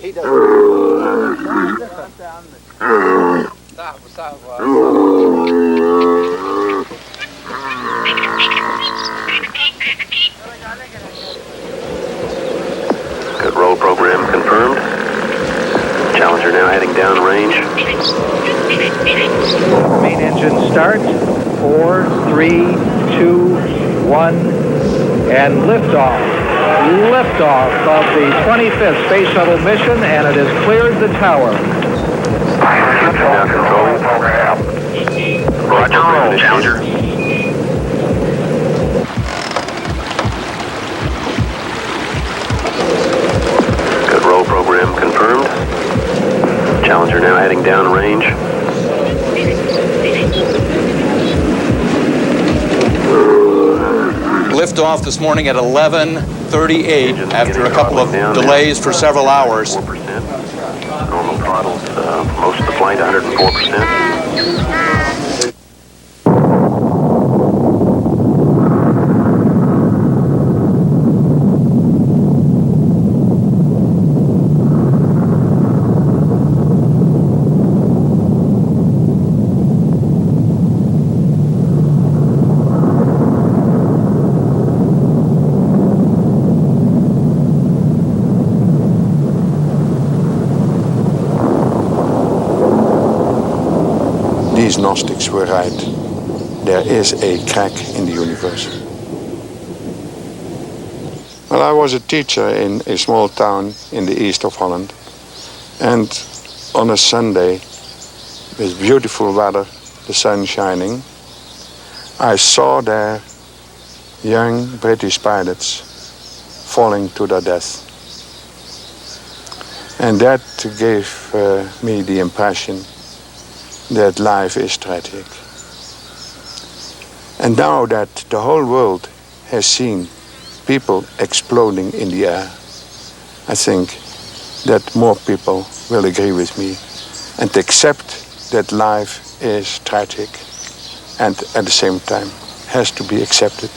He doesn't. Good roll program confirmed. Challenger now heading downrange. Main engine start. 4, 3, 2, 1, and liftoff. Liftoff of the 25th Space Shuttle mission, and it has cleared the tower. Now control. Roger, roll, Challenger. Good roll program confirmed. Challenger now heading downrange. Liftoff this morning at 11:38 after a couple of delays for several hours. 4%. Normal throttles, most of the flight 104%. These Gnostics were right. There is a crack in the universe. Well, I was a teacher in a small town in the east of Holland. And on a Sunday, with beautiful weather, the sun shining, I saw there young British pilots falling to their death. And that gave me the impression that life is tragic. And now that the whole world has seen people exploding in the air, I think that more people will agree with me and accept that life is tragic and at the same time has to be accepted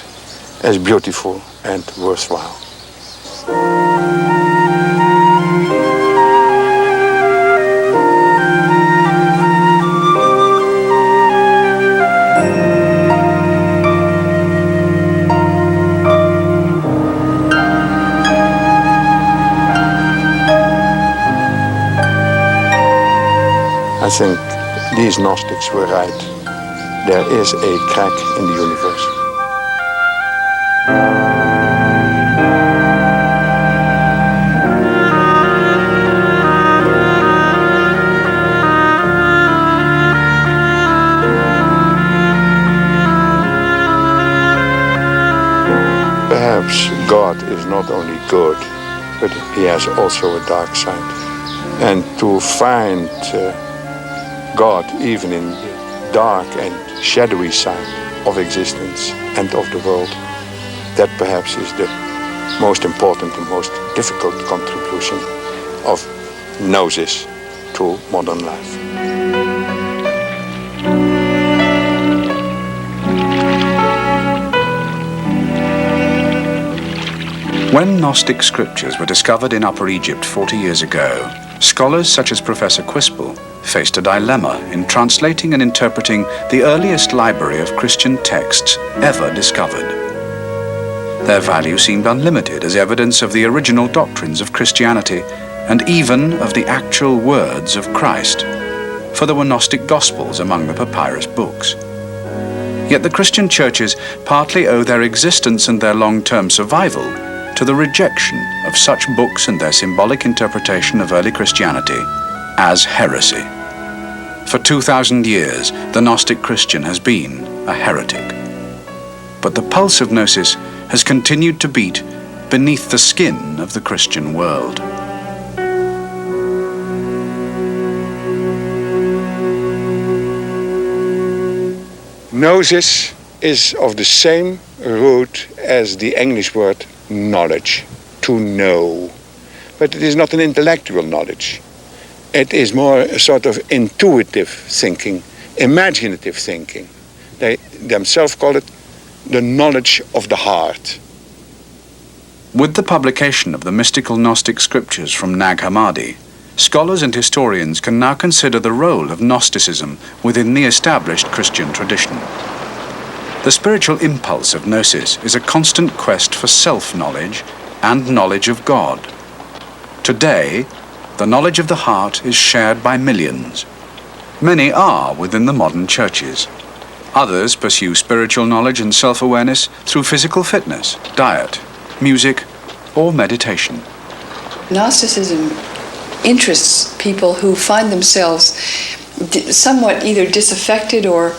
as beautiful and worthwhile. I think these Gnostics were right. There is a crack in the universe. Perhaps God is not only good, but he has also a dark side. And to find God even in the dark and shadowy side of existence and of the world, that perhaps is the most important and most difficult contribution of Gnosis to modern life. When Gnostic scriptures were discovered in Upper Egypt 40 years ago, scholars such as Professor Quispel faced a dilemma in translating and interpreting the earliest library of Christian texts ever discovered. Their value seemed unlimited as evidence of the original doctrines of Christianity and even of the actual words of Christ, for there were Gnostic Gospels among the papyrus books. Yet the Christian churches partly owe their existence and their long-term survival to the rejection of such books and their symbolic interpretation of early Christianity as heresy. For 2,000 years, the Gnostic Christian has been a heretic. But the pulse of Gnosis has continued to beat beneath the skin of the Christian world. Gnosis is of the same root as the English word knowledge, to know. But it is not an intellectual knowledge. It is more a sort of intuitive thinking, imaginative thinking. They themselves call it the knowledge of the heart. With the publication of the mystical Gnostic scriptures from Nag Hammadi, scholars and historians can now consider the role of Gnosticism within the established Christian tradition. The spiritual impulse of Gnosis is a constant quest for self-knowledge and knowledge of God. Today, the knowledge of the heart is shared by millions. Many are within the modern churches. Others pursue spiritual knowledge and self-awareness through physical fitness, diet, music, or meditation. Gnosticism interests people who find themselves somewhat either disaffected or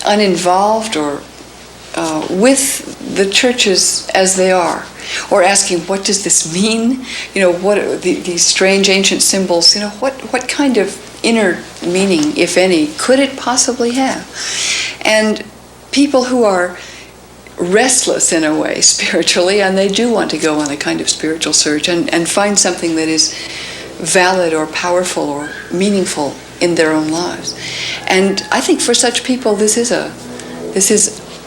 uninvolved or with the churches as they are, or asking, what does this mean? What are these strange ancient symbols? What kind of inner meaning, if any, could it possibly have? And people who are restless in a way spiritually, and they do want to go on a kind of spiritual search and find something that is valid or powerful or meaningful in their own lives. And I think for such people this is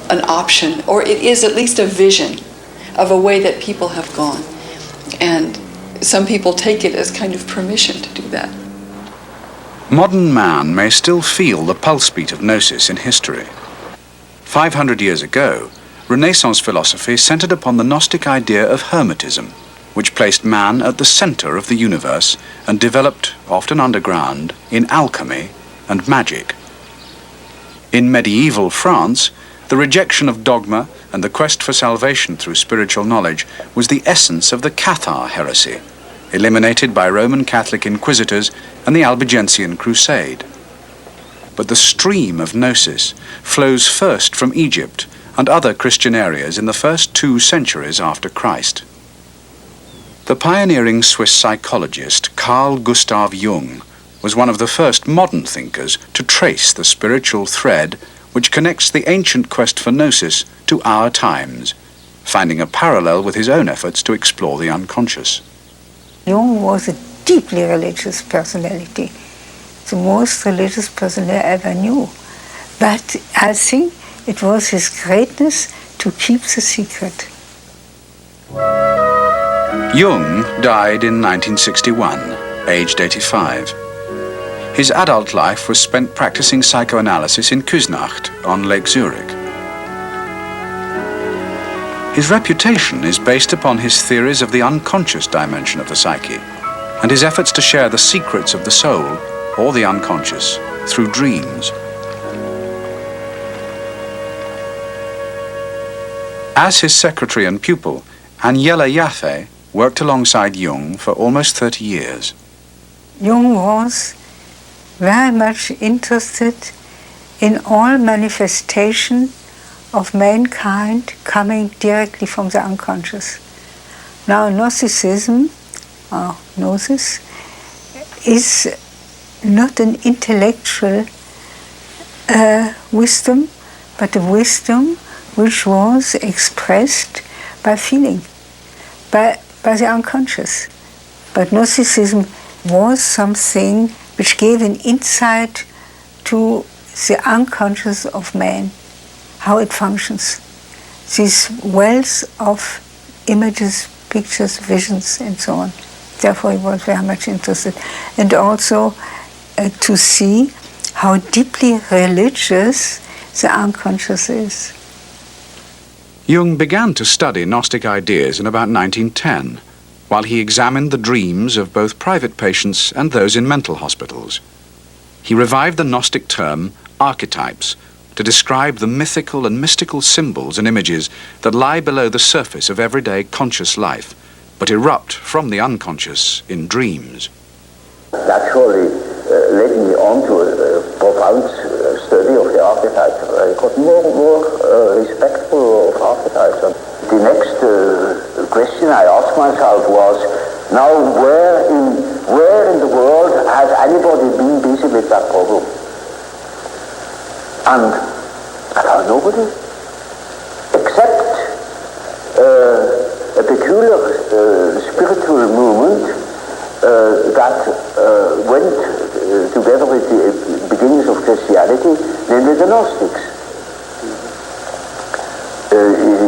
an option, or it is at least a vision of a way that people have gone. And some people take it as kind of permission to do that. Modern man may still feel the pulse beat of Gnosis in history. 500 years ago, Renaissance philosophy centered upon the Gnostic idea of hermetism, which placed man at the center of the universe and developed, often underground, in alchemy and magic. In medieval France, the rejection of dogma and the quest for salvation through spiritual knowledge was the essence of the Cathar heresy, eliminated by Roman Catholic inquisitors and the Albigensian Crusade. But the stream of Gnosis flows first from Egypt and other Christian areas in the first 2 centuries after Christ. The pioneering Swiss psychologist Carl Gustav Jung was one of the first modern thinkers to trace the spiritual thread which connects the ancient quest for Gnosis to our times, finding a parallel with his own efforts to explore the unconscious. Jung was a deeply religious personality, the most religious person I ever knew. But I think it was his greatness to keep the secret. Jung died in 1961, aged 85. His adult life was spent practicing psychoanalysis in Küsnacht on Lake Zurich. His reputation is based upon his theories of the unconscious dimension of the psyche and his efforts to share the secrets of the soul or the unconscious through dreams. As his secretary and pupil, Agnella Jaffe worked alongside Jung for almost 30 years. Jung was very much interested in all manifestation of mankind coming directly from the unconscious. Now Gnosticism, or Gnosis, is not an intellectual wisdom, but a wisdom which was expressed by feeling, by the unconscious. But Gnosticism was something which gave an insight to the unconscious of man, how it functions. This wealth of images, pictures, visions, and so on. Therefore, he was very much interested. And also to see how deeply religious the unconscious is. Jung began to study Gnostic ideas in about 1910, while he examined the dreams of both private patients and those in mental hospitals. He revived the Gnostic term archetypes to describe the mythical and mystical symbols and images that lie below the surface of everyday conscious life, but erupt from the unconscious in dreams. That surely led me on to a profound study of the archetypes. I got more respectful of archetypes. And the next question I asked myself was, now where in the world has anybody been busy with that problem? And I found nobody, except a peculiar spiritual movement that went together with the beginnings of Christianity, namely the Gnostics.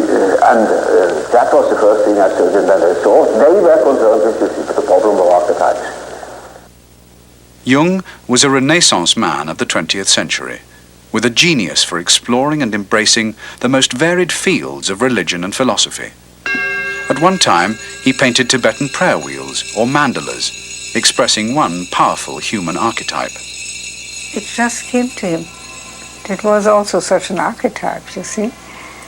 that was the first thing I studied, and I saw they were concerned with the problem of archetypes. Jung was a Renaissance man of the 20th century, with a genius for exploring and embracing the most varied fields of religion and philosophy. At one time, he painted Tibetan prayer wheels or mandalas, expressing one powerful human archetype. It just came to him. It was also such an archetype, you see.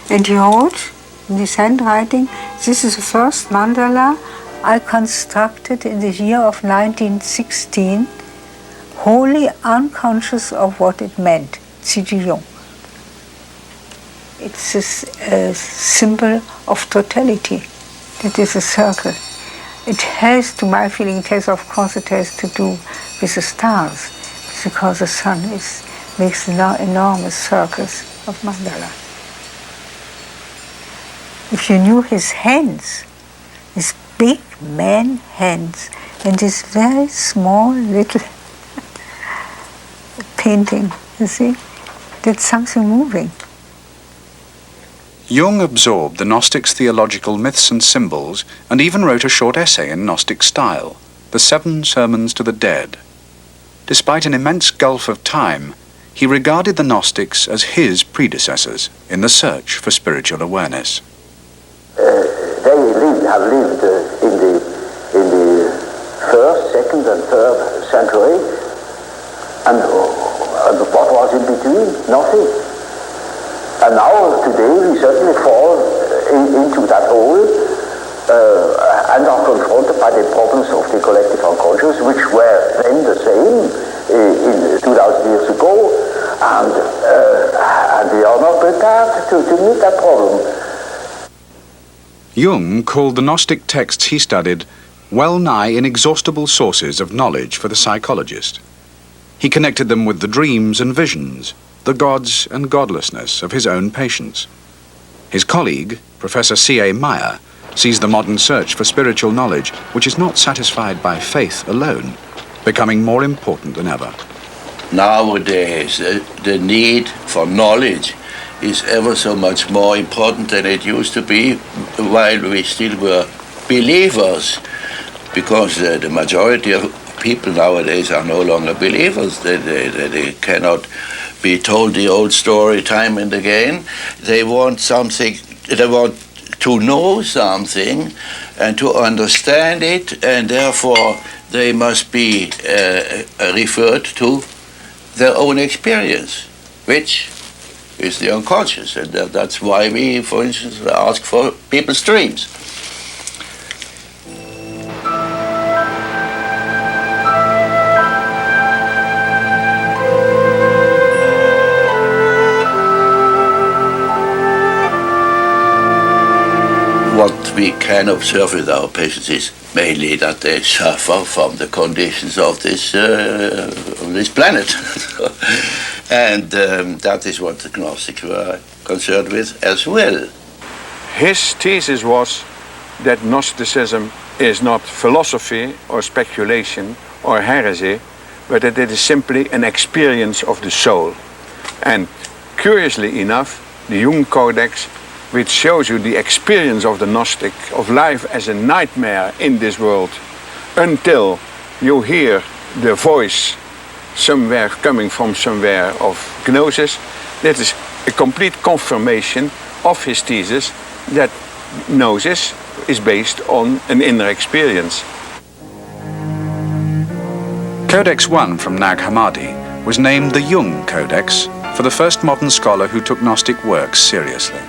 And he wrote in his handwriting, this is the first mandala I constructed in the year of 1916, wholly unconscious of what it meant, C.G. Jung. It's a symbol of totality. It is a circle. It has, to my feeling, of course it has to do with the stars, because the sun makes enormous circles of mandala. If you knew his hands, his big man hands, and his very small little painting, you see, that's something moving. Jung absorbed the Gnostics' theological myths and symbols and even wrote a short essay in Gnostic style, The 7 Sermons to the Dead. Despite an immense gulf of time, he regarded the Gnostics as his predecessors in the search for spiritual awareness. They have lived in the 1st, 2nd, and 3rd century, and what was in between? Nothing. And now, today, we certainly fall into that hole and are confronted by the problems of the collective unconscious, which were then the same in 2,000 years ago, and we are not prepared to meet that problem. Jung called the Gnostic texts he studied well-nigh inexhaustible sources of knowledge for the psychologist. He connected them with the dreams and visions, the gods and godlessness of his own patients. His colleague, Professor C.A. Meyer, sees the modern search for spiritual knowledge, which is not satisfied by faith alone, becoming more important than ever. Nowadays, the need for knowledge is ever so much more important than it used to be while we still were believers, because the majority of people nowadays are no longer believers. They cannot be told the old story time and again. They want something, they want to know something and to understand it, and therefore they must be referred to their own experience, which is the unconscious, and that's why we, for instance, ask for people's dreams. What we can observe with our patients is mainly that they suffer from the conditions of this planet. And that is what the Gnostics were concerned with as well. His thesis was that Gnosticism is not philosophy or speculation or heresy, but that it is simply an experience of the soul. And curiously enough, the Jung Codex, which shows you the experience of the Gnostic, of life as a nightmare in this world, until you hear the voice somewhere coming from somewhere of Gnosis. That is a complete confirmation of his thesis that Gnosis is based on an inner experience. Codex 1 from Nag Hammadi was named the Jung Codex for the first modern scholar who took Gnostic works seriously.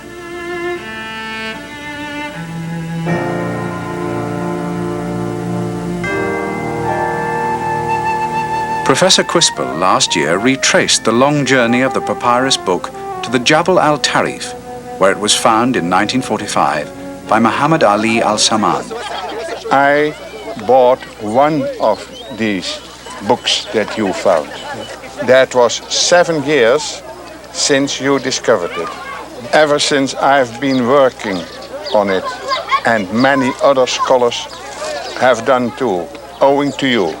Professor Quispel last year retraced the long journey of the papyrus book to the Jabal al-Tarif, where it was found in 1945 by Muhammad Ali al-Saman. I bought one of these books that you found. That was 7 years since you discovered it. Ever since I've been working on it, and many other scholars have done too, owing to you.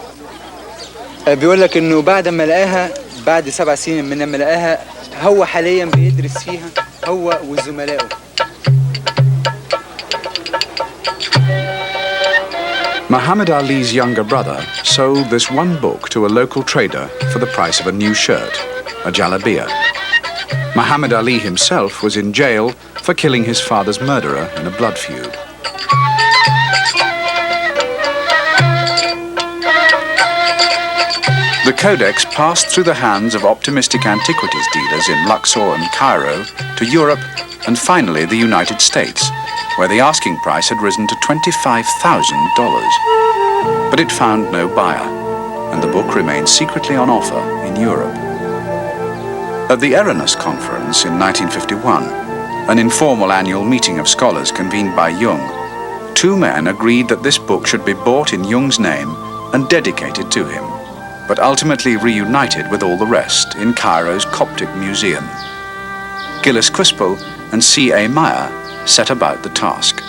بيقول لك انه بعد ما لقاها بعد 7 سنين من لما لقاها هو حاليا بيدرس فيها هو وزملائه. Muhammad Ali's younger brother sold this one book to a local trader for the price of a new shirt, a jalabiya. Muhammad Ali himself was in jail for killing his father's murderer in a blood feud. The Codex passed through the hands of optimistic antiquities dealers in Luxor and Cairo to Europe and finally the United States, where the asking price had risen to $25,000. But it found no buyer, and the book remained secretly on offer in Europe. At the Eranus Conference in 1951, an informal annual meeting of scholars convened by Jung, two men agreed that this book should be bought in Jung's name and dedicated to him, but ultimately reunited with all the rest in Cairo's Coptic Museum. Gillis Quispel and C.A. Meyer set about the task.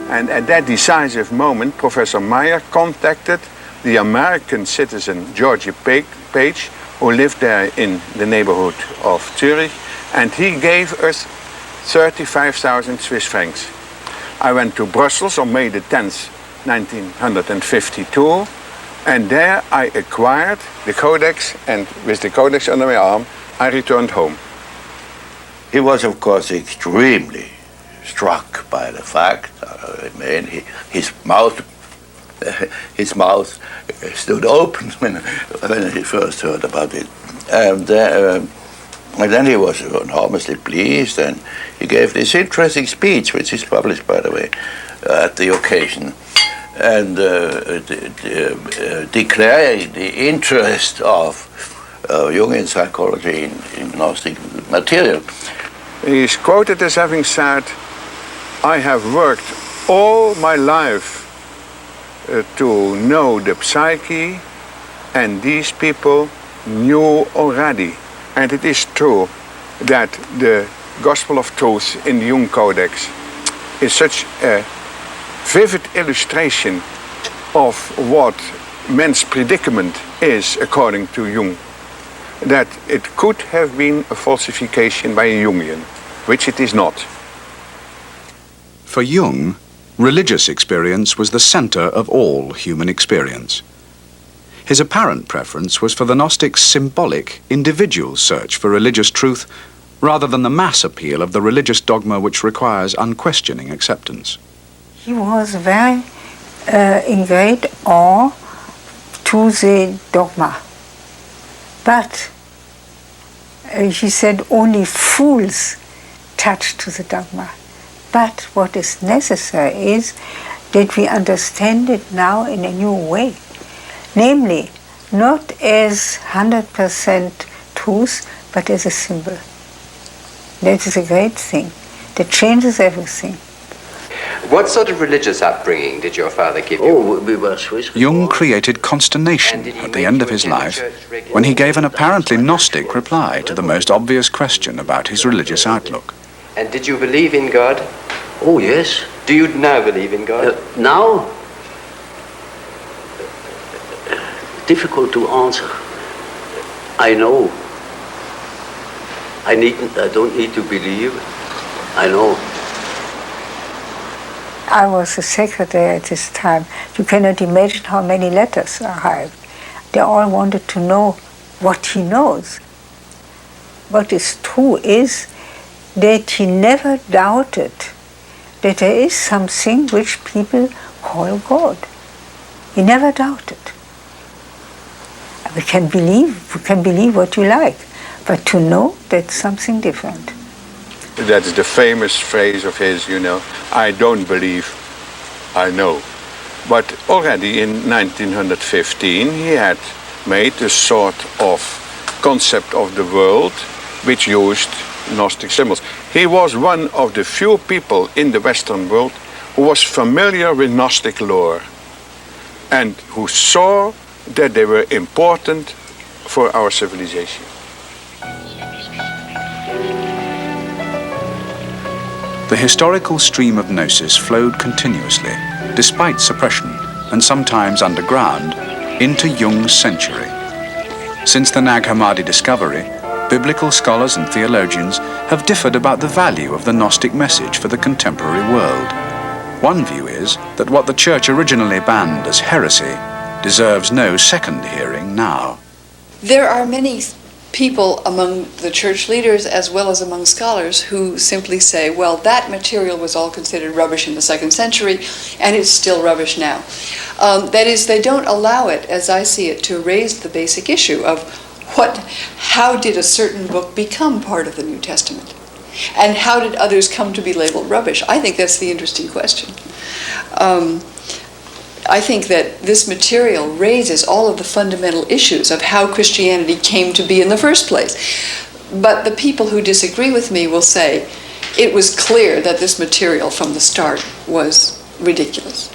And at that decisive moment, Professor Meyer contacted the American citizen Georgie Page, who lived there in the neighborhood of Zurich, and he gave us 35,000 Swiss francs. I went to Brussels on May the 10th, 1952, and there I acquired the Codex, and with the Codex under my arm, I returned home. He was, of course, extremely struck by the fact. His mouth stood open when he first heard about it, and then he was enormously pleased, and he gave this interesting speech, which is published, by the way, at the occasion, and declaring the interest of Jungian psychology in Gnostic material. He is quoted as having said, "I have worked all my life to know the psyche, and these people knew already." And it is true that the Gospel of Truth in the Jung Codex is such a vivid illustration of what man's predicament is according to Jung, that it could have been a falsification by a Jungian, which it is not. For Jung, religious experience was the center of all human experience. His apparent preference was for the Gnostic's symbolic, individual search for religious truth rather than the mass appeal of the religious dogma which requires unquestioning acceptance. He was very in great awe to the dogma. But he said only fools touch to the dogma. But what is necessary is that we understand it now in a new way. Namely, not as 100% truth, but as a symbol. That is a great thing. That changes everything. What sort of religious upbringing did your father give you? Oh, we were Swiss. Jung created consternation at the end of his life when he gave an apparently Gnostic reply to the most obvious question about his religious outlook. And did you believe in God? Oh, yes. Do you now believe in God? Now? Difficult to answer. I know. I don't need to believe. I know. I was a secretary at this time. You cannot imagine how many letters arrived. They all wanted to know what he knows. What is true is that he never doubted that there is something which people call God. He never doubted. We can believe what you like, but to know that's something different. That's the famous phrase of his, I don't believe, I know. But already in 1915 he had made a sort of concept of the world which used Gnostic symbols. He was one of the few people in the Western world who was familiar with Gnostic lore and who saw that they were important for our civilization. The historical stream of Gnosis flowed continuously, despite suppression, and sometimes underground, into Jung's century. Since the Nag Hammadi discovery, biblical scholars and theologians have differed about the value of the Gnostic message for the contemporary world. One view is that what the Church originally banned as heresy deserves no second hearing now. There are many people among the church leaders as well as among scholars who simply say, well, that material was all considered rubbish in the 2nd century and it's still rubbish now. That is, they don't allow it, as I see it, to raise the basic issue of how did a certain book become part of the New Testament? And how did others come to be labeled rubbish? I think that's the interesting question. I think that this material raises all of the fundamental issues of how Christianity came to be in the first place. But the people who disagree with me will say it was clear that this material from the start was ridiculous.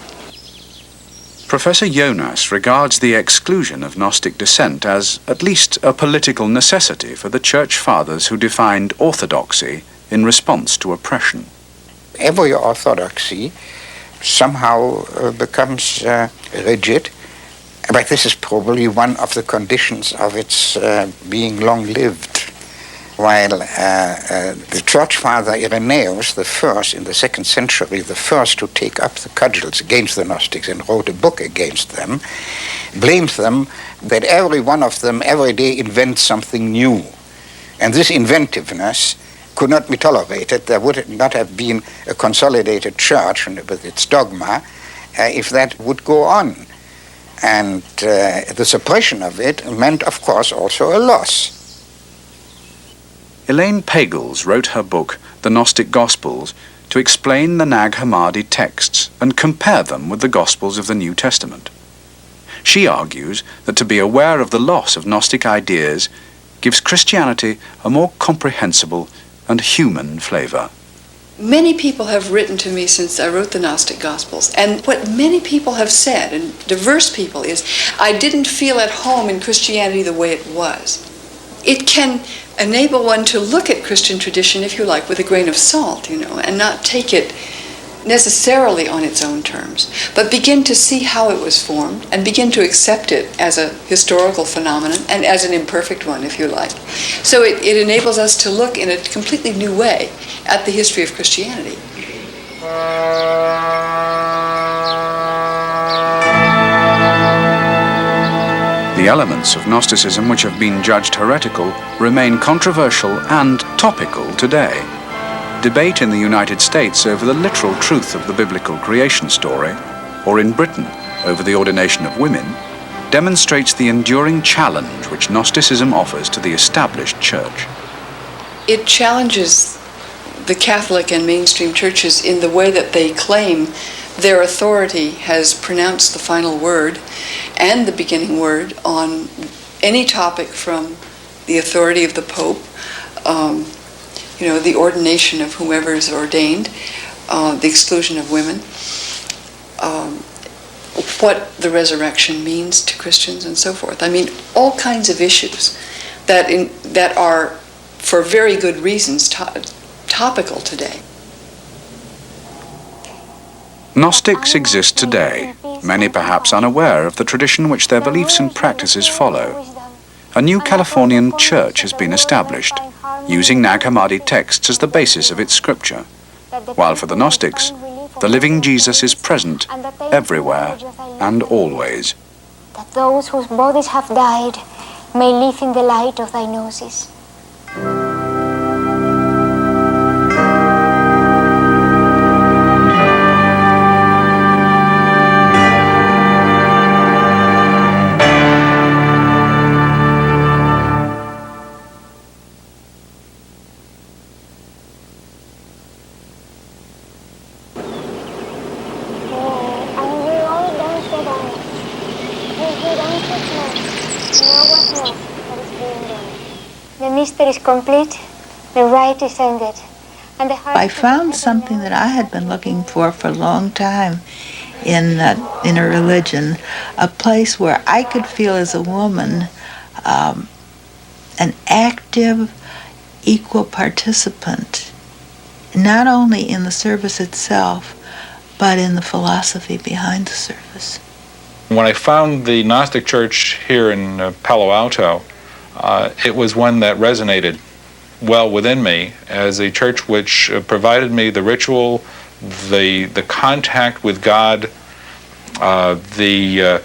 Professor Jonas regards the exclusion of Gnostic dissent as at least a political necessity for the Church Fathers who defined orthodoxy in response to oppression. Every orthodoxy somehow becomes rigid, but this is probably one of the conditions of its being long-lived. While the Church Father Irenaeus, the first in the 2nd century, the first to take up the cudgels against the Gnostics and wrote a book against them, blames them that every one of them every day invents something new. And this inventiveness could not be tolerated. There would not have been a consolidated church with its dogma if that would go on. And the suppression of it meant, of course, also a loss. Elaine Pagels wrote her book, The Gnostic Gospels, to explain the Nag Hammadi texts and compare them with the Gospels of the New Testament. She argues that to be aware of the loss of Gnostic ideas gives Christianity a more comprehensible and human flavor. Many people have written to me since I wrote the Gnostic Gospels, and what many people have said, and diverse people, is I didn't feel at home in Christianity the way it was. It can enable one to look at Christian tradition, if you like, with a grain of salt, and not take it necessarily on its own terms, but begin to see how it was formed and begin to accept it as a historical phenomenon and as an imperfect one, if you like. So it enables us to look in a completely new way at the history of Christianity. The elements of Gnosticism which have been judged heretical remain controversial and topical today. Debate in the United States over the literal truth of the biblical creation story, or in Britain over the ordination of women, demonstrates the enduring challenge which Gnosticism offers to the established church. It challenges the Catholic and mainstream churches in the way that they claim their authority has pronounced the final word and the beginning word on any topic, from the authority of the Pope, the ordination of whomever is ordained, the exclusion of women, what the resurrection means to Christians, and so forth. I mean, all kinds of issues that are, for very good reasons, topical today. Gnostics exist today, many perhaps unaware of the tradition which their beliefs and practices follow. A new Californian church has been established, using Nag Hammadi texts as the basis of its scripture, while for the Gnostics, the living Jesus is present everywhere and always. That those whose bodies have died may live in the light of thy gnosis. The mystery is complete, the rite is ended. And I found something that I had been looking for a long time in a religion, a place where I could feel as a woman an active, equal participant, not only in the service itself, but in the philosophy behind the service. When I found the Gnostic church here in Palo Alto, it was one that resonated well within me as a church which provided me the ritual, the contact with God, the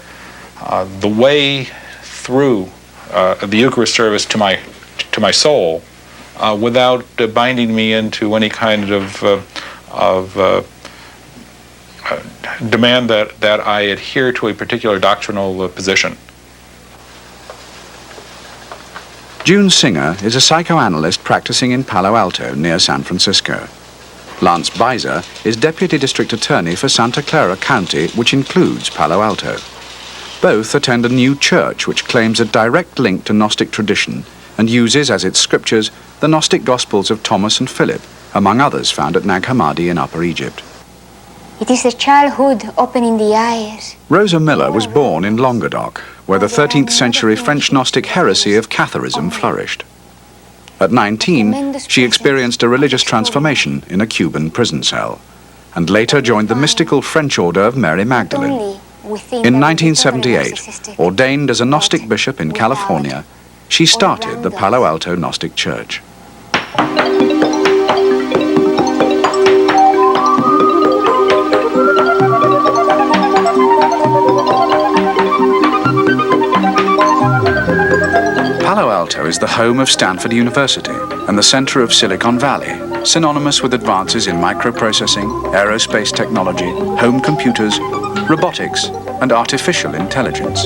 way through the Eucharist service to my soul, without binding me into any kind of demand that I adhere to a particular doctrinal position. June Singer is a psychoanalyst practicing in Palo Alto near San Francisco. Lance Beiser is Deputy District Attorney for Santa Clara County, which includes Palo Alto. Both attend a new church which claims a direct link to Gnostic tradition and uses as its scriptures the Gnostic Gospels of Thomas and Philip, among others found at Nag Hammadi in Upper Egypt. It is the childhood opening the eyes. Rosa Miller was born in Languedoc, where the 13th century French Gnostic heresy of Catharism flourished. At 19, she experienced a religious transformation in a Cuban prison cell, and later joined the mystical French order of Mary Magdalene. In 1978, ordained as a Gnostic bishop in California, she started the Palo Alto Gnostic Church. Palo Alto is the home of Stanford University and the center of Silicon Valley, synonymous with advances in microprocessing, aerospace technology, home computers, robotics, and artificial intelligence.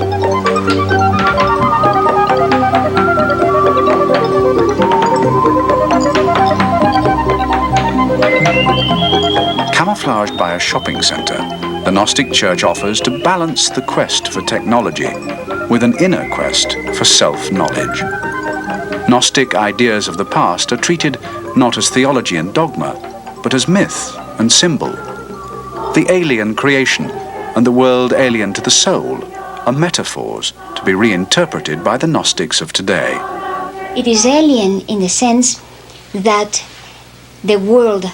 Camouflaged by a shopping center, the Gnostic Church offers to balance the quest for technology with an inner quest for self-knowledge. Gnostic ideas of the past are treated not as theology and dogma, but as myth and symbol. The alien creation and the world alien to the soul are metaphors to be reinterpreted by the Gnostics of today. It is alien in the sense that the world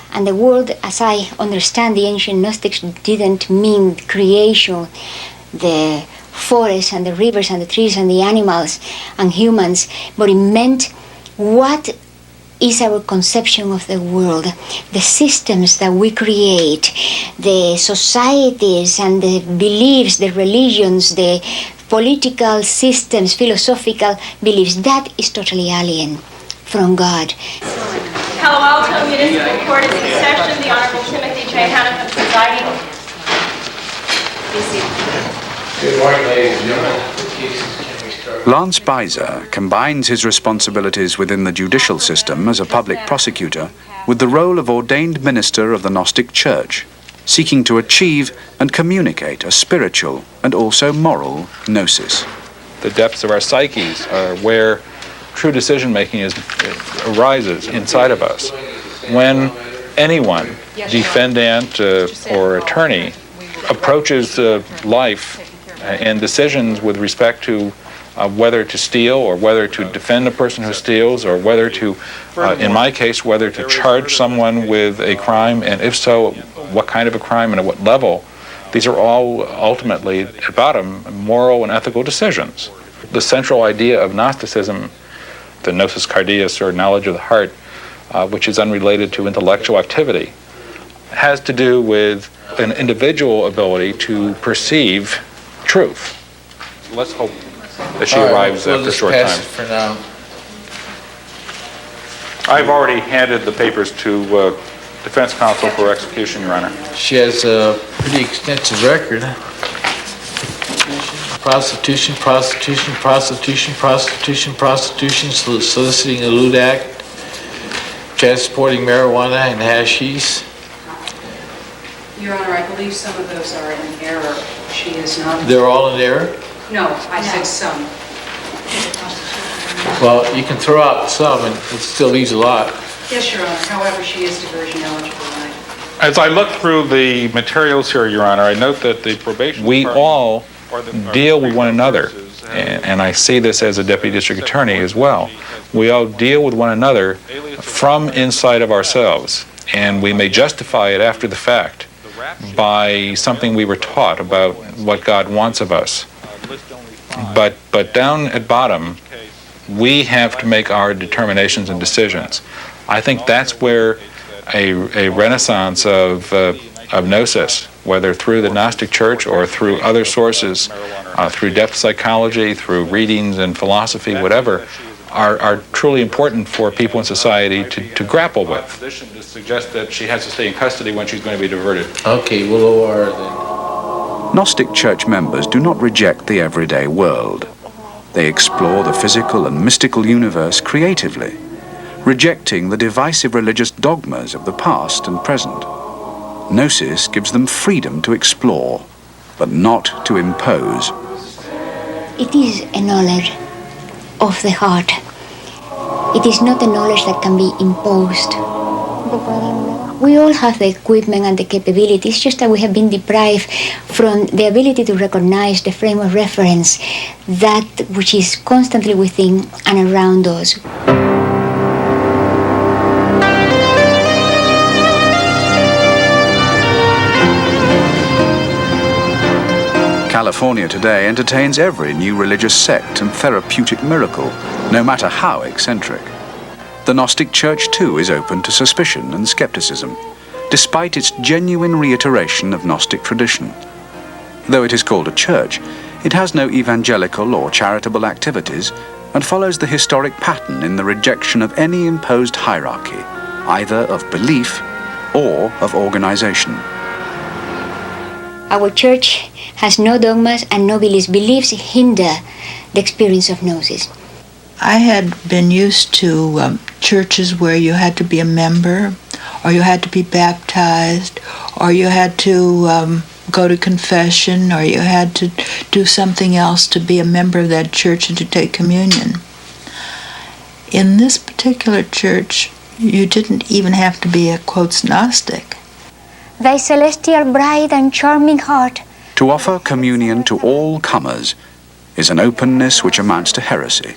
as I understand the ancient Gnostics didn't mean creation, the forests and the rivers and the trees and the animals and humans, but it meant what is our conception of the world, the systems that we create, the societies and the beliefs, the religions, the political systems, philosophical beliefs. That is totally alien from God. Palo Alto Municipal Court is in session. The Honorable Timothy J. Hannafin presiding. Be seated. Good morning, ladies and gentlemen. Lance Beiser combines his responsibilities within the judicial system as a public prosecutor with the role of ordained minister of the Gnostic Church, seeking to achieve and communicate a spiritual and also moral gnosis. The depths of our psyches are where true decision-making arises inside of us. When anyone, defendant or attorney, approaches life and decisions with respect to whether to steal or whether to defend a person who steals or whether to, in my case, whether to charge someone with a crime, and if so, what kind of a crime and at what level, these are all ultimately, at bottom, moral and ethical decisions. The central idea of Gnosticism, the gnosis cardias, or knowledge of the heart, which is unrelated to intellectual activity, has to do with an individual ability to perceive truth. Let's hope that she arrives after a short time. For now. I've already handed the papers to defense counsel for execution, Your Honor. She has a pretty extensive record. Prostitution, prostitution, prostitution, prostitution, prostitution, soliciting a lewd act, transporting marijuana and hashish. Your Honor, I believe some of those are in error. She is not. They're all in error? No, I said some. Well, you can throw out some and it still leaves a lot. Yes, Your Honor. However, she is diversion eligible. As I look through the materials here, Your Honor, I note that the probation we all deal with one another, and I see this as a deputy district attorney as well. We all deal with one another from inside of ourselves, and we may justify it after the fact by something we were taught about what God wants of us. But down at bottom, we have to make our determinations and decisions. I think that's where a renaissance of of gnosis, whether through the Gnostic Church or through other sources, through depth psychology, through readings in philosophy, whatever, are truly important for people in society to grapple with. Position to suggest that she has to stay in custody when she's going to be diverted. Okay, we'll lower then. Gnostic Church members do not reject the everyday world. They explore the physical and mystical universe creatively, rejecting the divisive religious dogmas of the past and present. Gnosis gives them freedom to explore, but not to impose. It is a knowledge of the heart. It is not a knowledge that can be imposed. We all have the equipment and the capabilities, it's just that we have been deprived from the ability to recognize the frame of reference, that which is constantly within and around us. California today entertains every new religious sect and therapeutic miracle, no matter how eccentric. The Gnostic Church, too, is open to suspicion and skepticism, despite its genuine reiteration of Gnostic tradition. Though it is called a church, it has no evangelical or charitable activities and follows the historic pattern in the rejection of any imposed hierarchy, either of belief or of organization. Our church has no dogmas and no beliefs. Beliefs hinder the experience of gnosis. I had been used to churches where you had to be a member, or you had to be baptized, or you had to go to confession, or you had to do something else to be a member of that church and to take communion. In this particular church, you didn't even have to be a, quote, Gnostic. Thy celestial bride and charming heart. To offer communion to all comers is an openness which amounts to heresy.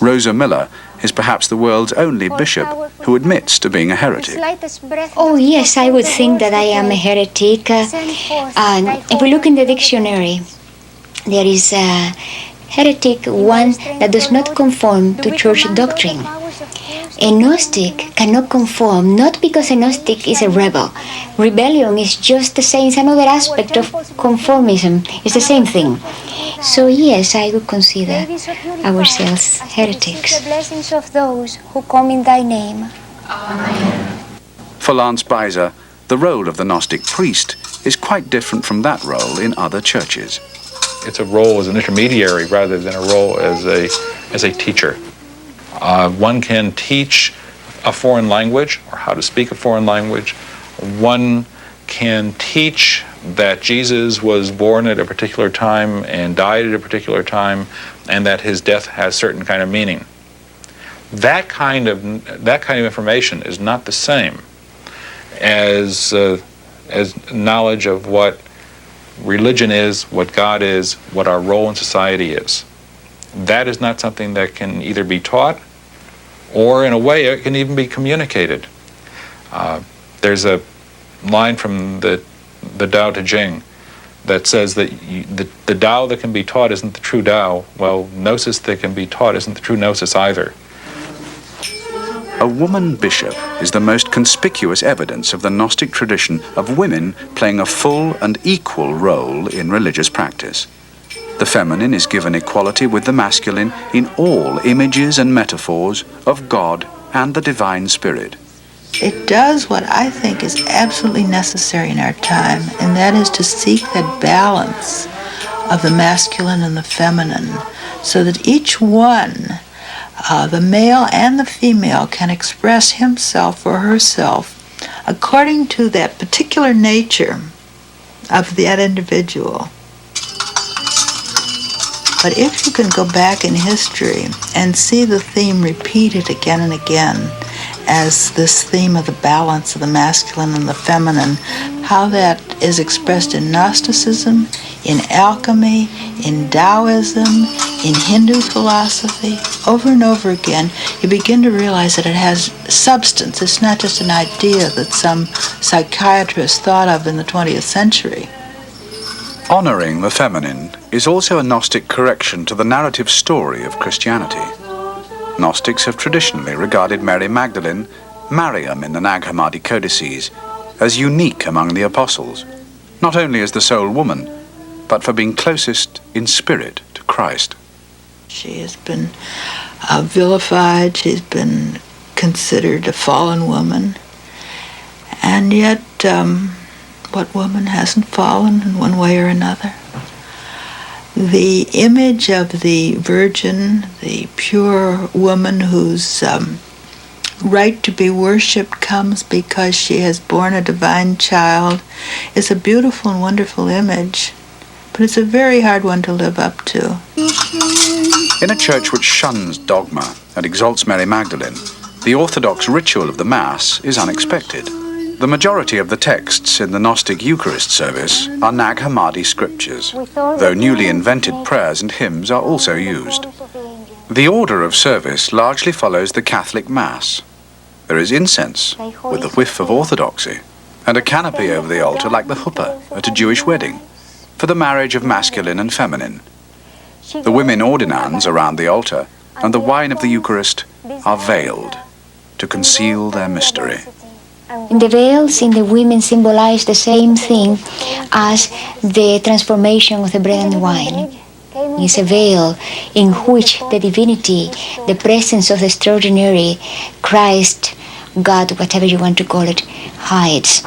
Rosa Miller is perhaps the world's only bishop who admits to being a heretic. Oh yes, I would think that I am a heretic. If we look in the dictionary, there is a heretic, one that does not conform to church doctrine. A Gnostic cannot conform, not because a Gnostic is a rebel. Rebellion is just the same, it's another aspect of conformism. It's the same thing. So yes, I would consider ourselves heretics. The blessings of those who come in thy name. For Lance Beiser, the role of the Gnostic priest is quite different from that role in other churches. It's a role as an intermediary rather than a role as a teacher. One can teach a foreign language or how to speak a foreign language. One can teach that Jesus was born at a particular time and died at a particular time, and that his death has certain kind of meaning. That kind of information is not the same as knowledge of what religion is, what God is, what our role in society is. That is not something that can either be taught, or in a way it can even be communicated. There's a line from the Tao Te Ching that says that the Tao that can be taught isn't the true Tao. Well, Gnosis that can be taught isn't the true Gnosis either. A woman bishop is the most conspicuous evidence of the Gnostic tradition of women playing a full and equal role in religious practice. The feminine is given equality with the masculine in all images and metaphors of God and the divine spirit. It does what I think is absolutely necessary in our time, and that is to seek that balance of the masculine and the feminine, so that each one, the male and the female, can express himself or herself according to that particular nature of that individual. But if you can go back in history and see the theme repeated again and again as this theme of the balance of the masculine and the feminine, how that is expressed in Gnosticism, in alchemy, in Taoism, in Hindu philosophy, over and over again, you begin to realize that it has substance. It's not just an idea that some psychiatrist thought of in the 20th century. Honoring the feminine is also a Gnostic correction to the narrative story of Christianity. Gnostics have traditionally regarded Mary Magdalene, Mariam in the Nag Hammadi codices, as unique among the apostles, not only as the sole woman, but for being closest in spirit to Christ. She has been vilified, she's been considered a fallen woman, and yet what woman hasn't fallen in one way or another? The image of the virgin, the pure woman whose right to be worshipped comes because she has borne a divine child, is a beautiful and wonderful image, but it's a very hard one to live up to. In a church which shuns dogma and exalts Mary Magdalene, the Orthodox ritual of the Mass is unexpected. The majority of the texts in the Gnostic Eucharist service are Nag Hammadi scriptures, though newly invented prayers and hymns are also used. The order of service largely follows the Catholic Mass. There is incense with a whiff of orthodoxy, and a canopy over the altar like the huppah at a Jewish wedding, for the marriage of masculine and feminine. The women ordinands around the altar and the wine of the Eucharist are veiled to conceal their mystery. The veils in the women symbolize the same thing as the transformation of the bread and wine. It's a veil in which the divinity, the presence of the extraordinary, Christ, God, whatever you want to call it, hides.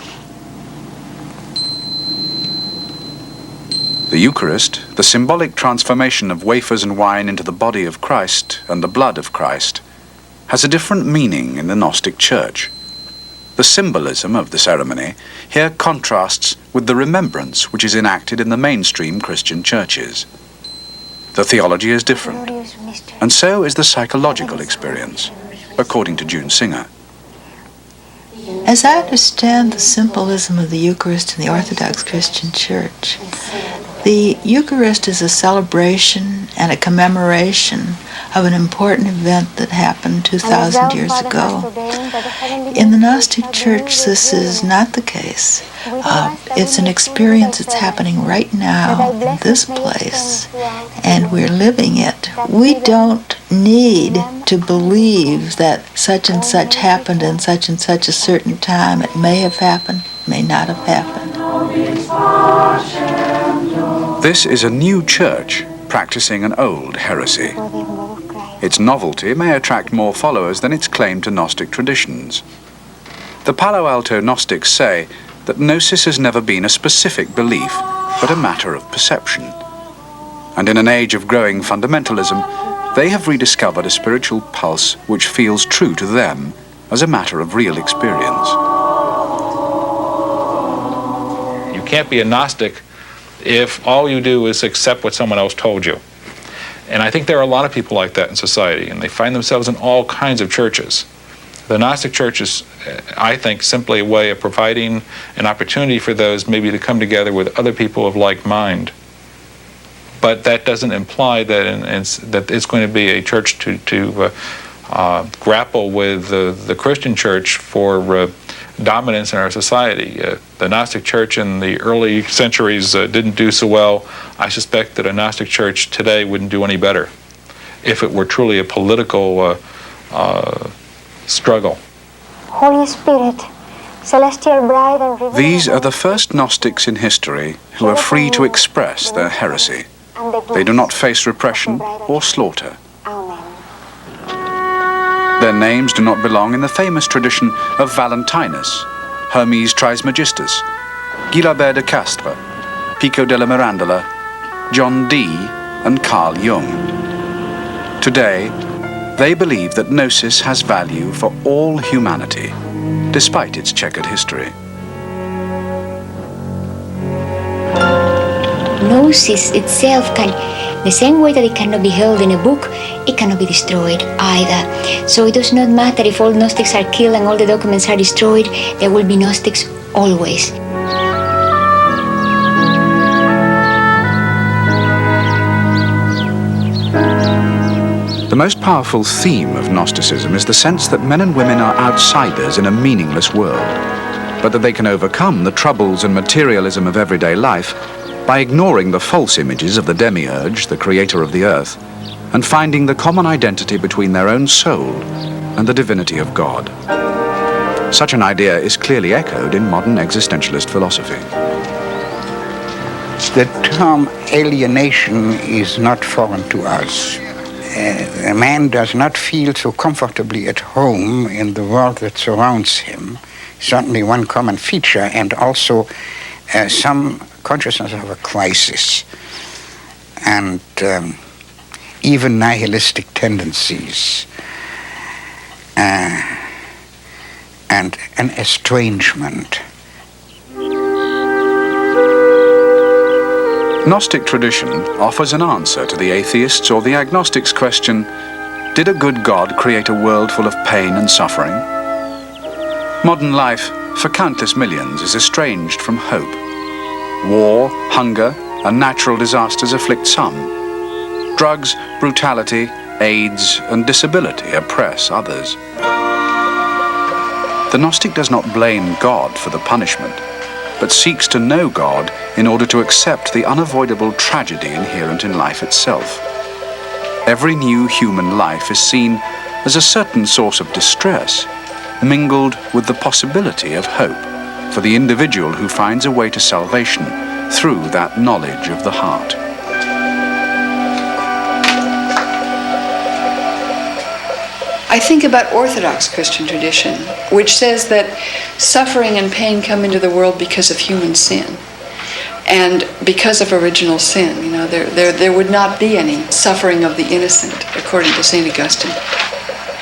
The Eucharist, the symbolic transformation of wafers and wine into the body of Christ and the blood of Christ, has a different meaning in the Gnostic Church. The symbolism of the ceremony here contrasts with the remembrance which is enacted in the mainstream Christian churches. The theology is different, and so is the psychological experience, according to June Singer. As I understand the symbolism of the Eucharist in the Orthodox Christian Church, the Eucharist is a celebration and a commemoration of an important event that happened 2,000 years ago. In the Gnostic Church, this is not the case. It's an experience that's happening right now in this place, and we're living it. We don't need to believe that such and such happened in such and such a certain time. It may have happened, may not have happened. This is a new church practicing an old heresy. Its novelty may attract more followers than its claim to Gnostic traditions. The Palo Alto Gnostics say that Gnosis has never been a specific belief, but a matter of perception. And in an age of growing fundamentalism, they have rediscovered a spiritual pulse which feels true to them as a matter of real experience. You can't be a Gnostic if all you do is accept what someone else told you. And I think there are a lot of people like that in society, and they find themselves in all kinds of churches. The Gnostic Church is, I think, simply a way of providing an opportunity for those maybe to come together with other people of like mind. But that doesn't imply that it's going to be a church to grapple with the Christian church for dominance in our society. The Gnostic Church in the early centuries didn't do so well. I suspect that a Gnostic Church today wouldn't do any better if it were truly a political struggle. Holy Spirit, celestial bride and revealer. These are the first Gnostics in history who are free to express their heresy. They do not face repression or slaughter. Their names do not belong in the famous tradition of Valentinus, Hermes Trismegistus, Guilabert de Castres, Pico della Mirandola, John Dee, and Carl Jung. Today, they believe that Gnosis has value for all humanity, despite its checkered history. Gnosis itself can, the same way that it cannot be held in a book, it cannot be destroyed either. So it does not matter if all Gnostics are killed and all the documents are destroyed, there will be Gnostics always. The most powerful theme of Gnosticism is the sense that men and women are outsiders in a meaningless world, but that they can overcome the troubles and materialism of everyday life by ignoring the false images of the demiurge, the creator of the earth, and finding the common identity between their own soul and the divinity of God. Such an idea is clearly echoed in modern existentialist philosophy. The term alienation is not foreign to us. A man does not feel so comfortably at home in the world that surrounds him. Certainly one common feature, and also some consciousness of a crisis, and even nihilistic tendencies, and an estrangement. Gnostic tradition offers an answer to the atheists' or the agnostics' question, did a good God create a world full of pain and suffering? Modern life, for countless millions, is estranged from hope. War, hunger, and natural disasters afflict some. Drugs, brutality, AIDS, and disability oppress others. The Gnostic does not blame God for the punishment, but seeks to know God in order to accept the unavoidable tragedy inherent in life itself. Every new human life is seen as a certain source of distress, mingled with the possibility of hope for the individual who finds a way to salvation through that knowledge of the heart. I think about Orthodox Christian tradition, which says that suffering and pain come into the world because of human sin and because of original sin. You know, there would not be any suffering of the innocent, according to St. Augustine.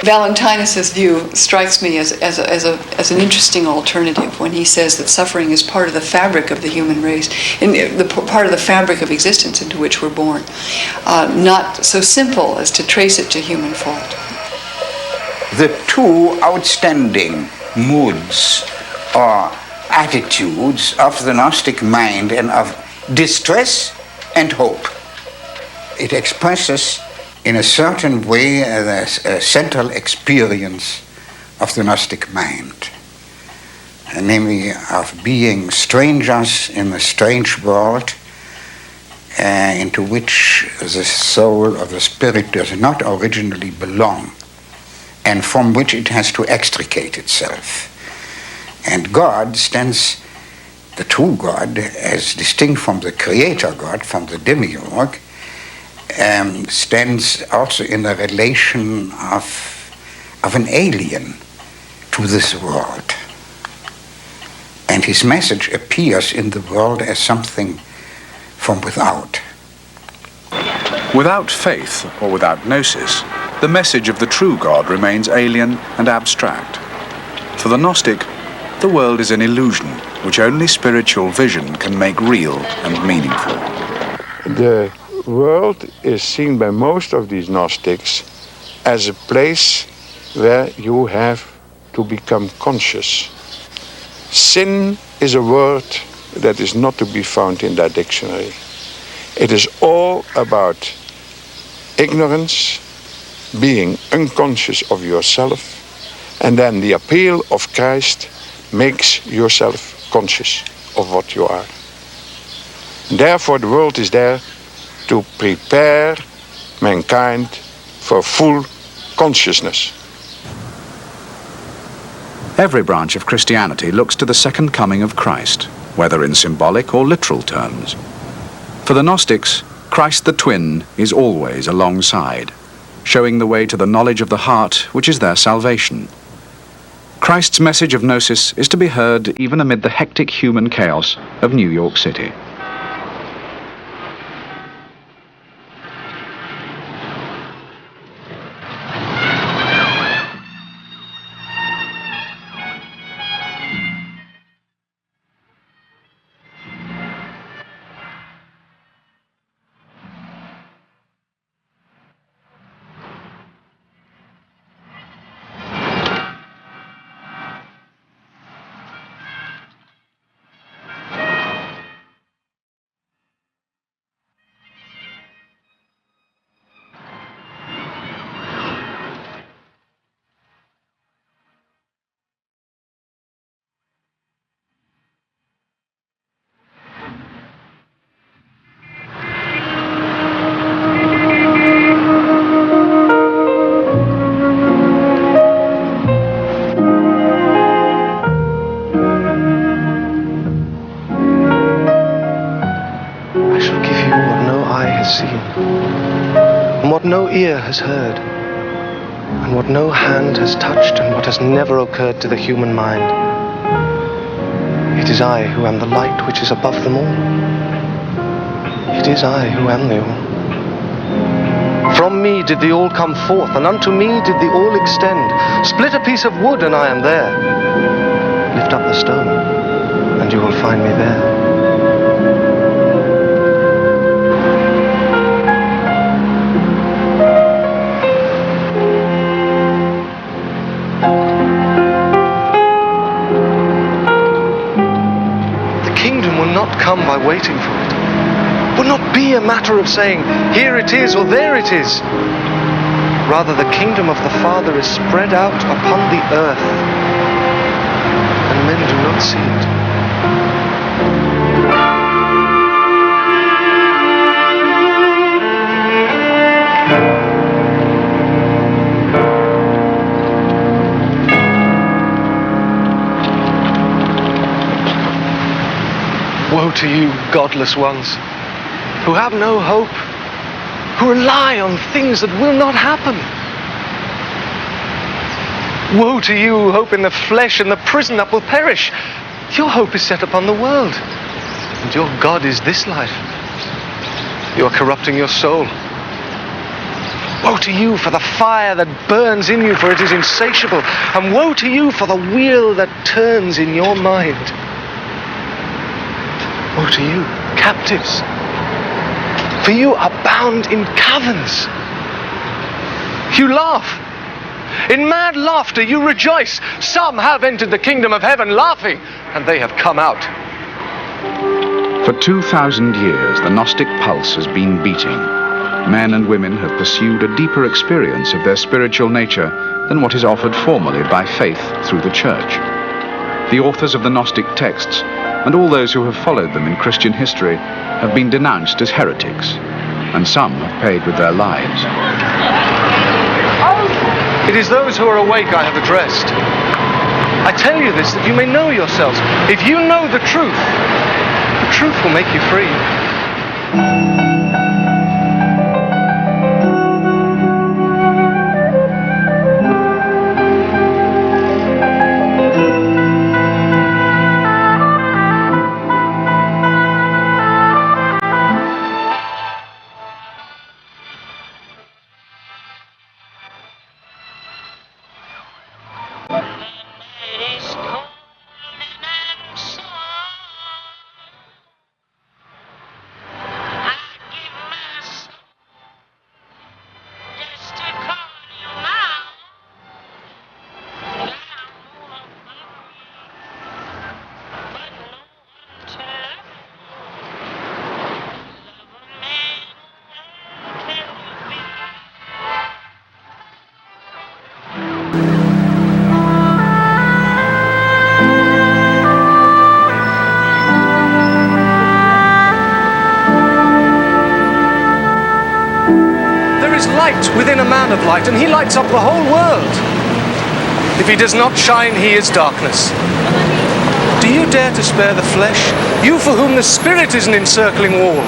Valentinus' view strikes me as an interesting alternative when he says that suffering is part of the fabric of the human race, part of the fabric of existence into which we're born, not so simple as to trace it to human fault. The two outstanding moods or attitudes of the Gnostic mind and of distress and hope. It expresses in a certain way a central experience of the Gnostic mind, namely of being strangers in a strange world into which the soul or the spirit does not originally belong, and from which it has to extricate itself. And God stands, the true God, as distinct from the creator God, from the demiurge, stands also in a relation of an alien to this world. And his message appears in the world as something from without. Without faith or without gnosis, the message of the true God remains alien and abstract. For the Gnostic, the world is an illusion which only spiritual vision can make real and meaningful. The world is seen by most of these Gnostics as a place where you have to become conscious. Sin is a word that is not to be found in their dictionary. It is all about ignorance, being unconscious of yourself, and then the appeal of Christ makes yourself conscious of what you are. Therefore, the world is there to prepare mankind for full consciousness. Every branch of Christianity looks to the second coming of Christ, whether in symbolic or literal terms. For the Gnostics, Christ the twin is always alongside, showing the way to the knowledge of the heart, which is their salvation. Christ's message of gnosis is to be heard even amid the hectic human chaos of New York City. what no ear has heard, and what no hand has touched, and what has never occurred to the human mind. It is I who am the light which is above them all. It is I who am the all. From me did the all come forth, and unto me did the all extend. Split a piece of wood, and I am there. Lift up the stone, and you will find me there. The kingdom will not come by waiting for it. Will not be a matter of saying, here it is or there it is. Rather, the kingdom of the Father is spread out upon the earth, and men do not see it. Woe to you, godless ones, who have no hope, who rely on things that will not happen. Woe to you who hope in the flesh and the prison that will perish. Your hope is set upon the world, and your God is this life. You are corrupting your soul. Woe to you for the fire that burns in you, for it is insatiable. And woe to you for the wheel that turns in your mind. Woe to you, captives, for you are bound in caverns. You laugh. In mad laughter you rejoice. Some have entered the kingdom of heaven laughing, and they have come out. For 2,000 years, the Gnostic pulse has been beating. Men and women have pursued a deeper experience of their spiritual nature than what is offered formally by faith through the Church. The authors of the Gnostic texts, and all those who have followed them in Christian history, have been denounced as heretics, and some have paid with their lives. It is those who are awake I have addressed. I tell you this that you may know yourselves. If you know the truth will make you free. Within a man of light, and he lights up the whole world. If he does not shine, he is darkness. Do you dare to spare the flesh, you for whom the Spirit is an encircling wall?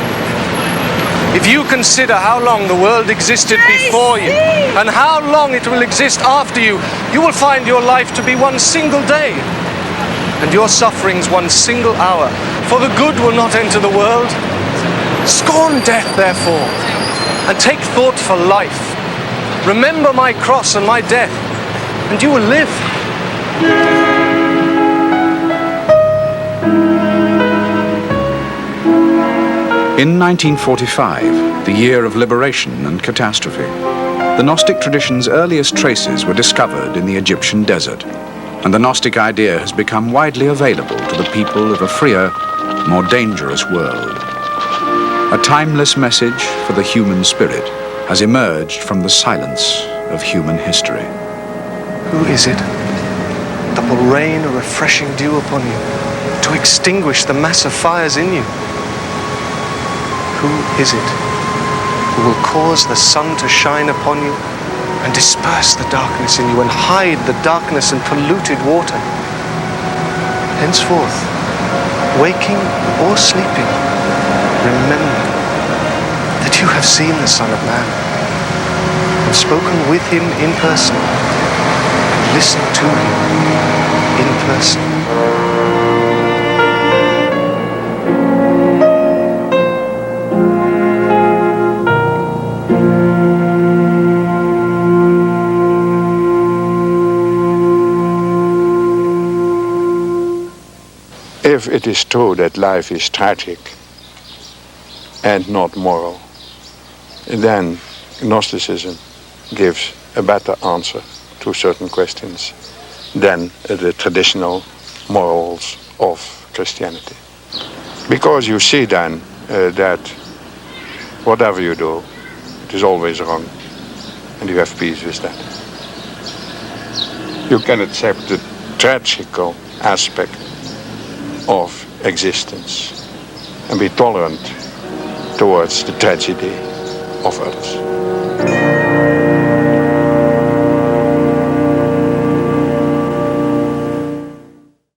If you consider how long the world existed before you, and how long it will exist after you, you will find your life to be one single day, and your sufferings one single hour. For the good will not enter the world. Scorn death, therefore, and take thought for life. Remember my cross and my death, and you will live. In 1945, the year of liberation and catastrophe, the Gnostic tradition's earliest traces were discovered in the Egyptian desert, and the Gnostic idea has become widely available to the people of a freer, more dangerous world. A timeless message for the human spirit has emerged from the silence of human history. Who is it that will rain a refreshing dew upon you to extinguish the massive fires in you? Who is it who will cause the sun to shine upon you and disperse the darkness in you and hide the darkness and polluted water? Henceforth, waking or sleeping, remember that you have seen the Son of Man and spoken with him in person, listened to him in person. If it is true that life is tragic and not moral, then Gnosticism gives a better answer to certain questions than the traditional morals of Christianity. Because you see then that whatever you do, it is always wrong, and you have peace with that. You can accept the tragical aspect of existence and be tolerant towards the tragedy of others.